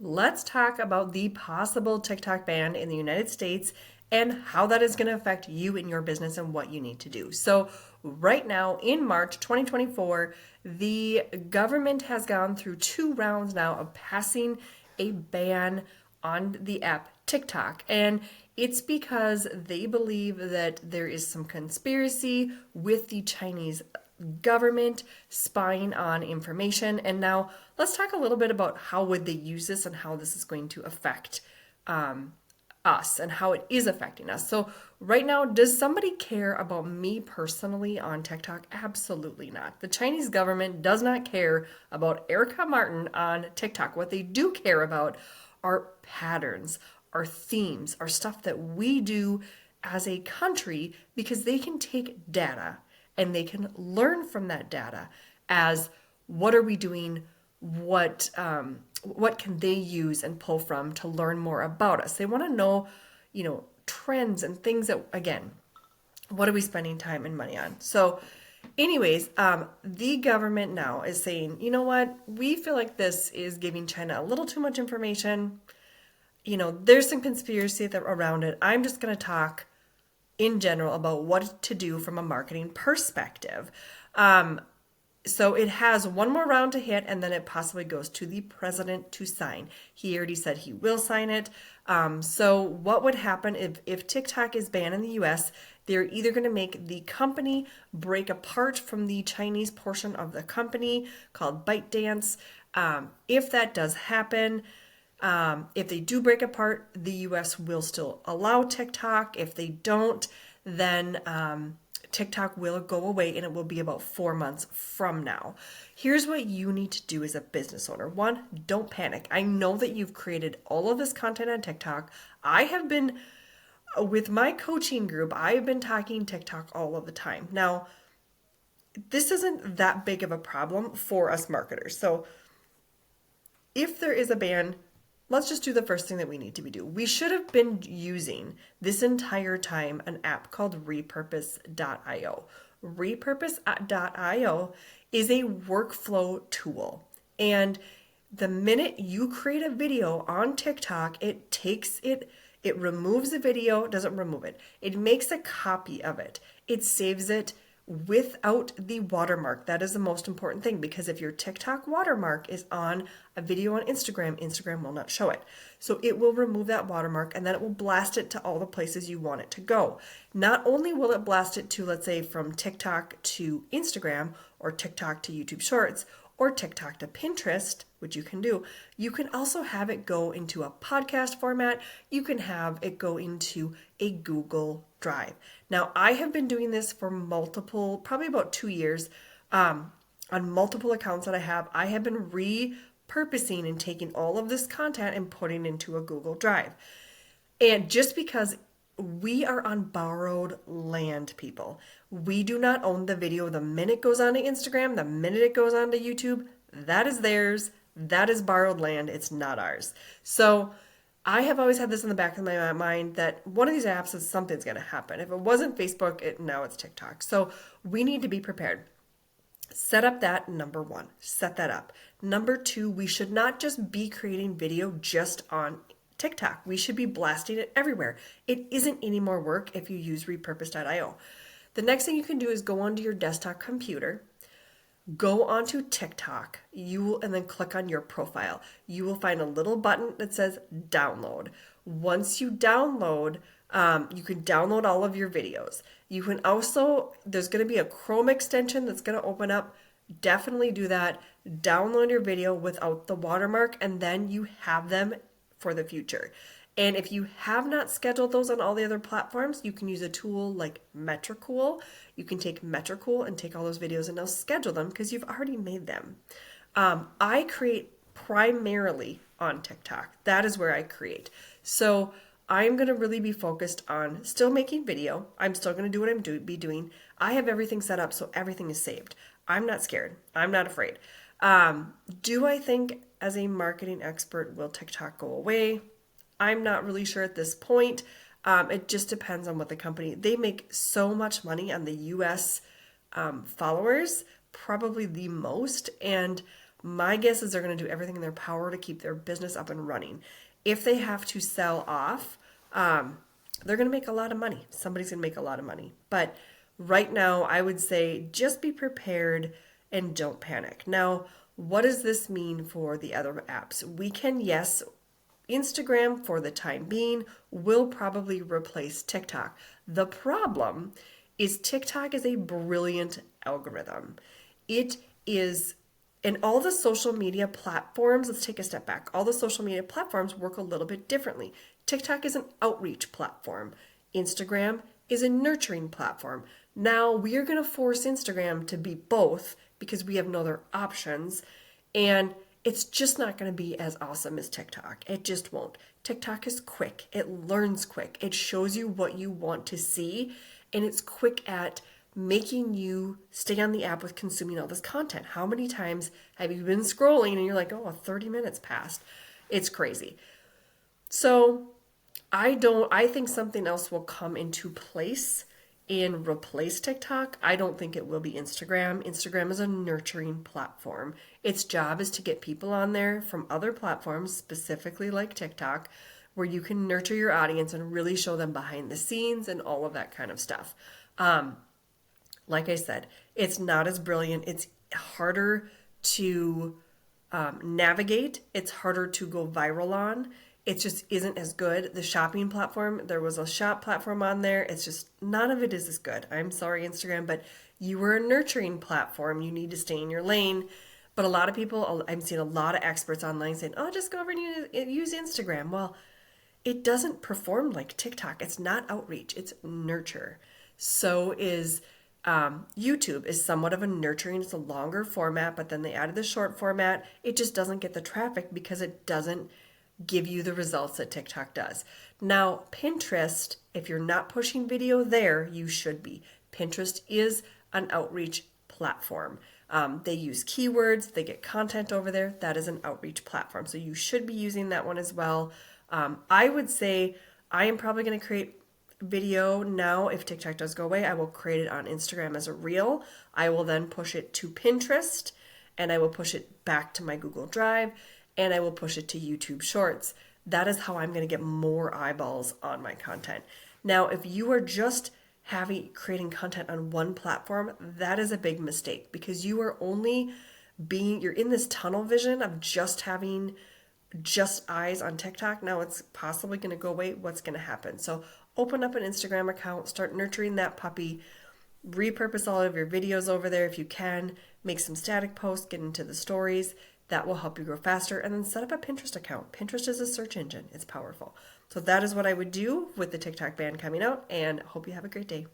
let's talk about the possible TikTok ban in the United States and how that is going to affect you and your business and what you need to do. So, right now in March 2024, the government has gone through 2 rounds now of passing a ban on the app TikTok. And it's because they believe that there is some conspiracy with the Chinese government spying on information. And now let's talk a little bit about how would they use this and how this is going to affect us and how it is affecting us. So right now, does somebody care about me personally on TikTok? Absolutely not. The Chinese government does not care about Erica Martin on TikTok. What they do care about are patterns, our themes, our stuff that we do as a country, because they can take data and they can learn from that data as what are we doing, what can they use and pull from to learn more about us. They want to know, trends and things that, again, what are we spending time and money on? So anyways, the government now is saying, you know what, we feel like this is giving China a little too much information. There's some conspiracy around it. I'm just going to talk in general about what to do from a marketing perspective. So it has one more round to hit, and then it possibly goes to the president to sign. He already said he will sign it. So what would happen if TikTok is banned in the US? They're either going to make the company break apart from the Chinese portion of the company called ByteDance. If that does happen, if they do break apart, the US will still allow TikTok. If they don't, then TikTok will go away, and it will be about 4 months from now. Here's what you need to do as a business owner. One, don't panic. I know that you've created all of this content on TikTok. I have been, with my coaching group, I've been talking TikTok all of the time. Now, this isn't that big of a problem for us marketers. So if there is a ban, let's just do the first thing that we need to be doing. We should have been using this entire time an app called repurpose.io. Repurpose.io is a workflow tool. And the minute you create a video on TikTok, it takes it, it removes the video, doesn't remove it. It makes a copy of it. It saves it without the watermark. That is the most important thing, because if your TikTok watermark is on a video on Instagram, Instagram will not show it. So it will remove that watermark, and then it will blast it to all the places you want it to go. Not only will it blast it to, let's say, from TikTok to Instagram, or TikTok to YouTube Shorts, or TikTok to Pinterest, which you can do, you can also have it go into a podcast format. You can have it go into a Google Drive. Now, I have been doing this for probably about 2 years, on multiple accounts that I have been repurposing and taking all of this content and putting into a Google Drive. And just because we are on borrowed land, people. We do not own the video. The minute it goes onto Instagram, the minute it goes onto YouTube, that is theirs. That is borrowed land. It's not ours. So I have always had this in the back of my mind that one of these apps is something's going to happen. If it wasn't Facebook, now it's TikTok. So we need to be prepared. Set up that, number one. Set that up. Number two, we should not just be creating video just on TikTok. We should be blasting it everywhere. It isn't any more work if you use repurpose.io. The next thing you can do is go onto your desktop computer, go onto TikTok, and then click on your profile. You will find a little button that says download. Once you download, you can download all of your videos. You can also, there's going to be a Chrome extension that's going to open up. Definitely do that. Download your video without the watermark, and then you have them for the future. And if you have not scheduled those on all the other platforms, you can use a tool like Metricool. You can take Metricool and take all those videos and now schedule them because you've already made them. I create primarily on TikTok. That is where I create. So I'm going to really be focused on still making video. I'm still going to do what I'm be doing. I have everything set up so everything is saved. I'm not scared. I'm not afraid. Do I think as a marketing expert, will TikTok go away? I'm not really sure at this point. It just depends on what the company, they make so much money on the US followers, probably the most. And My guess is they're going to do everything in their power to keep their business up and running. If they have to sell off, they're going to make a lot of money. Somebody's going to make a lot of money. But right now, I would say just be prepared and don't panic. Now, what does this mean for the other apps? We can, yes, Instagram for the time being will probably replace TikTok. The problem is TikTok is a brilliant algorithm. It is, and all the social media platforms, let's take a step back. All the social media platforms work a little bit differently. TikTok is an outreach platform. Instagram is a nurturing platform. Now we are going to force Instagram to be both because we have no other options. And it's just not going to be as awesome as TikTok. It just won't. TikTok is quick. It learns quick. It shows you what you want to see. And it's quick at making you stay on the app with consuming all this content. How many times have you been scrolling and you're like, oh, 30 minutes passed? It's crazy. So I think something else will come into place and replace TikTok. I don't think it will be Instagram. Instagram is a nurturing platform. Its job is to get people on there from other platforms, specifically like TikTok, where you can nurture your audience and really show them behind the scenes and all of that kind of stuff. Like I said, it's not as brilliant. It's harder to navigate. It's harder to go viral on. It just isn't as good. The shopping platform, there was a shop platform on there. It's just, none of it is as good. I'm sorry, Instagram, but you were a nurturing platform. You need to stay in your lane. But a lot of people, I'm seeing a lot of experts online saying, oh, just go over and use Instagram. Well, it doesn't perform like TikTok. It's not outreach, it's nurture. So is YouTube is somewhat of a nurturing. It's a longer format, but then they added the short format. It just doesn't get the traffic because it doesn't give you the results that TikTok does. Now, Pinterest, if you're not pushing video there, you should be. Pinterest is an outreach platform. They use keywords, they get content over there. That is an outreach platform. So you should be using that one as well. I would say I am probably going to create video now. If TikTok does go away, I will create it on Instagram as a reel. I will then push it to Pinterest and I will push it back to my Google Drive and I will push it to YouTube Shorts. That is how I'm going to get more eyeballs on my content. Now, if you are just creating content on one platform, that is a big mistake because you are you're in this tunnel vision of just having just eyes on TikTok. Now it's possibly going to go away. What's going to happen? So open up an Instagram account, start nurturing that puppy, repurpose all of your videos over there if you can, make some static posts, get into the stories. That will help you grow faster. And then set up a Pinterest account. Pinterest is a search engine. It's powerful. So that is what I would do with the TikTok ban coming out, and hope you have a great day.